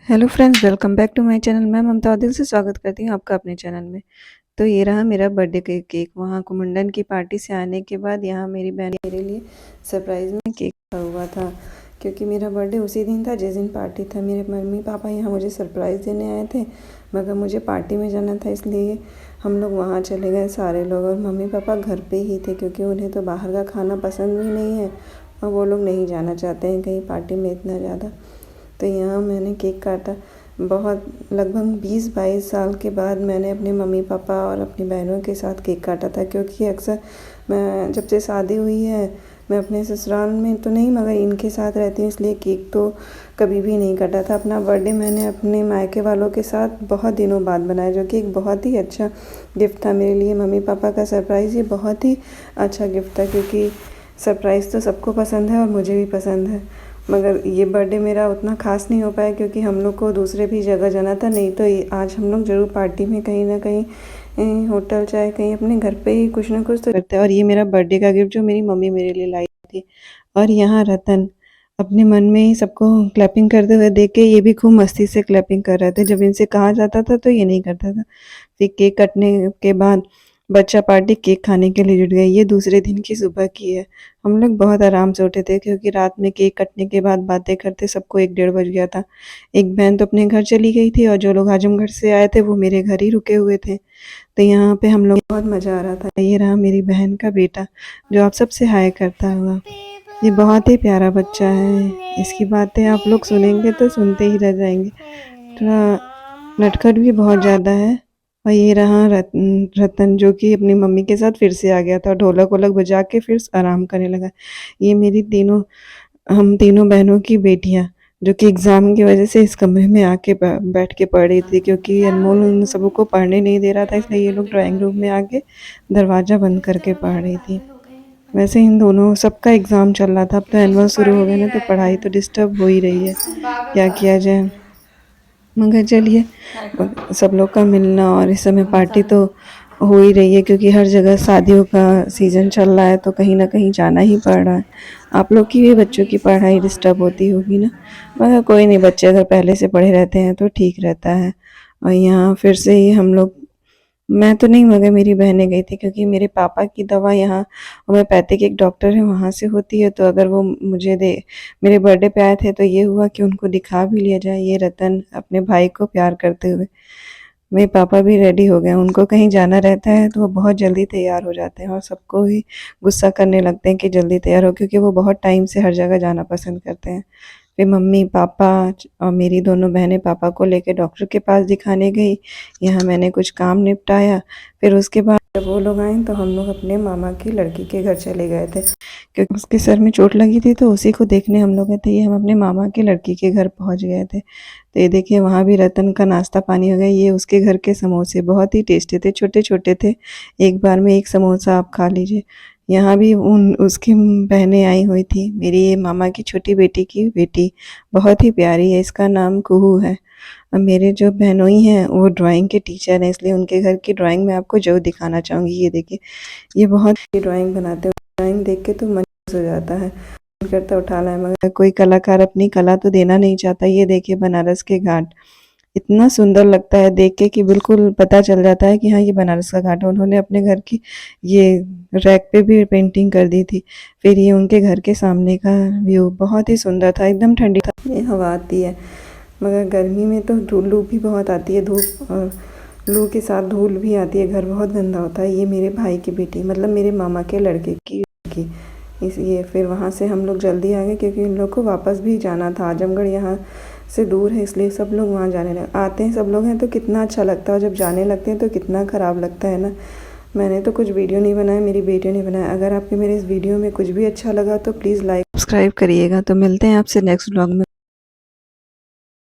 Hello friends, welcome back to my channel. मैं ममता दिल से स्वागत करती हूँ आपका अपने चैनल में। तो ये रहा मेरा बर्थडे केक। वहाँ कुमंडन की पार्टी से आने के बाद यहाँ मेरी बहन ने मेरे लिए सरप्राइज़ में केक रखा हुआ था, क्योंकि मेरा बर्थडे उसी दिन था जिस दिन पार्टी था। मेरे मम्मी पापा यहाँ मुझे सरप्राइज़ देने आए थे, मगर मुझे पार्टी में जाना था, इसलिए हम लोग वहाँ चले गए सारे लोग। और मम्मी पापा घर पर ही थे, क्योंकि उन्हें तो बाहर का खाना पसंद भी नहीं है और वो लोग नहीं जाना चाहते हैं कहीं पार्टी में इतना ज़्यादा। तो यहाँ मैंने केक काटा। बहुत लगभग 20-22 साल के बाद मैंने अपने मम्मी पापा और अपनी बहनों के साथ केक काटा था, क्योंकि अक्सर मैं जब से शादी हुई है मैं अपने ससुराल में तो नहीं मगर इनके साथ रहती हूँ, इसलिए केक तो कभी भी नहीं काटा था। अपना बर्थडे मैंने अपने मायके वालों के साथ बहुत दिनों बाद बनाया, जो कि एक बहुत ही अच्छा गिफ्ट था मेरे लिए। मम्मी पापा का सरप्राइज़ ये बहुत ही अच्छा गिफ्ट था, क्योंकि सरप्राइज़ तो सबको पसंद है और मुझे भी पसंद है। मगर ये बर्थडे मेरा उतना ख़ास नहीं हो पाया, क्योंकि हम लोग को दूसरे भी जगह जाना था। नहीं तो आज हम लोग ज़रूर पार्टी में कहीं ना कहीं होटल चाहे कहीं अपने घर पे ही कुछ ना कुछ तो करते हैं। और ये मेरा बर्थडे का गिफ्ट जो मेरी मम्मी मेरे लिए लाई थी। और यहाँ रतन अपने मन में ही सबको क्लैपिंग करते हुए देख के ये भी खूब मस्ती से क्लैपिंग कर रहे थे। जब इनसे कहा जाता था तो ये नहीं करता था। फिर केक कटने के बाद बच्चा पार्टी केक खाने के लिए जुट गई। ये दूसरे दिन की सुबह की है। हम लोग बहुत आराम से उठे थे, क्योंकि रात में केक कटने के बाद बातें करते सबको 1-1:30 बज गया था। एक बहन तो अपने घर चली गई थी और जो लोग आजमगढ़ से आए थे वो मेरे घर ही रुके हुए थे। तो यहाँ पे हम लोग बहुत मज़ा आ रहा था। ये रहा मेरी बहन का बेटा, जो आप सबसे हाय करता हुआ। ये बहुत ही प्यारा बच्चा है। इसकी बातें आप लोग सुनेंगे तो सुनते ही रह जाएंगे। थोड़ा नटखट भी बहुत ज़्यादा है। और ये रहा रतन, जो कि अपनी मम्मी के साथ फिर से आ गया था, ढोलक वोलक बजा के फिर आराम करने लगा। ये मेरी हम तीनों बहनों की बेटियां, जो कि एग्ज़ाम की वजह से इस कमरे में आके बैठ के पढ़ रही थी, क्योंकि अनमोल उन सबको पढ़ने नहीं दे रहा था, इसलिए ये लोग ड्राइंग रूम में आके दरवाज़ा बंद करके पढ़ रही थी। वैसे इन दोनों सबका एग्ज़ाम चल रहा था। अब तो एनुअल शुरू हो गए ना, तो पढ़ाई तो डिस्टर्ब हो ही रही है, क्या किया जाए। मगर चलिए, सब लोग का मिलना और इस समय पार्टी तो हो ही रही है, क्योंकि हर जगह शादियों का सीज़न चल रहा है, तो कहीं ना कहीं जाना ही पड़ रहा है। आप लोग की भी बच्चों की पढ़ाई डिस्टर्ब होती होगी ना, मगर कोई नहीं, बच्चे अगर पहले से पढ़े रहते हैं तो ठीक रहता है। और यहाँ फिर से ही हम लोग, मैं तो नहीं मगर मेरी बहनें गई थी, क्योंकि मेरे पापा की दवा यहाँ होम्योपैथिक एक डॉक्टर है वहाँ से होती है। तो अगर वो मुझे दे मेरे बर्थडे पे आए थे तो ये हुआ कि उनको दिखा भी लिया जाए। ये रतन अपने भाई को प्यार करते हुए, मेरे पापा भी रेडी हो गए। उनको कहीं जाना रहता है तो वो बहुत जल्दी तैयार हो जाते हैं और सबको ही गुस्सा करने लगते हैं कि जल्दी तैयार हो, क्योंकि वो बहुत टाइम से हर जगह जाना पसंद करते हैं। फिर मम्मी पापा और मेरी दोनों बहनें पापा को लेकर डॉक्टर के पास दिखाने गई। यहाँ मैंने कुछ काम निपटाया। फिर उसके बाद जब वो लोग आए तो हम लोग अपने मामा की लड़की के घर चले गए थे, क्योंकि उसके सर में चोट लगी थी, तो उसी को देखने हम लोग गए थे। ये हम अपने मामा की लड़की के घर पहुँच गए थे। तो ये देखिए, वहाँ भी रतन का नाश्ता पानी हो गया। ये उसके घर के समोसे बहुत ही टेस्टी थे, छोटे छोटे थे। एक बार में एक समोसा आप खा लीजिए। यहाँ भी उन उसकी बहनें आई हुई थी। मेरी ये मामा की छोटी बेटी की बेटी बहुत ही प्यारी है, इसका नाम कुहू है। और मेरे जो बहनोई हैं वो ड्राइंग के टीचर हैं, इसलिए उनके घर की ड्राइंग मैं आपको जरूर दिखाना चाहूँगी। ये देखिए, ये बहुत ही ड्राइंग बनाते हैं। ड्राइंग देख के तो मन खुश हो जाता है, मन करता उठा लाए। मगर कोई कलाकार अपनी कला तो देना नहीं चाहता। ये देखिए, बनारस के घाट इतना सुंदर लगता है देख के कि बिल्कुल पता चल जाता है कि हाँ, ये बनारस का घाट है। उन्होंने अपने घर की ये रैक पे भी पेंटिंग कर दी थी। फिर ये उनके घर के सामने का व्यू बहुत ही सुंदर था, एकदम ठंडी ये हवा आती है। मगर गर्मी में तो लू भी बहुत आती है, धूप और लू के साथ धूल भी आती है, घर बहुत गंदा होता है। ये मेरे भाई की बेटी, मतलब मेरे मामा के लड़के की इसलिए फिर वहाँ से हम लोग जल्दी आ गए, क्योंकि इन लोग को वापस भी जाना था। आजमगढ़ यहाँ से दूर है, इसलिए सब लोग वहाँ जाने लगे। आते हैं सब लोग हैं तो कितना अच्छा लगता है, और जब जाने लगते हैं तो कितना ख़राब लगता है ना। मैंने तो कुछ वीडियो नहीं बनाया, मेरी बेटियों ने बनाया। अगर आपको मेरे इस वीडियो में कुछ भी अच्छा लगा तो प्लीज़ लाइक सब्सक्राइब करिएगा। तो मिलते हैं आपसे नेक्स्ट व्लॉग में।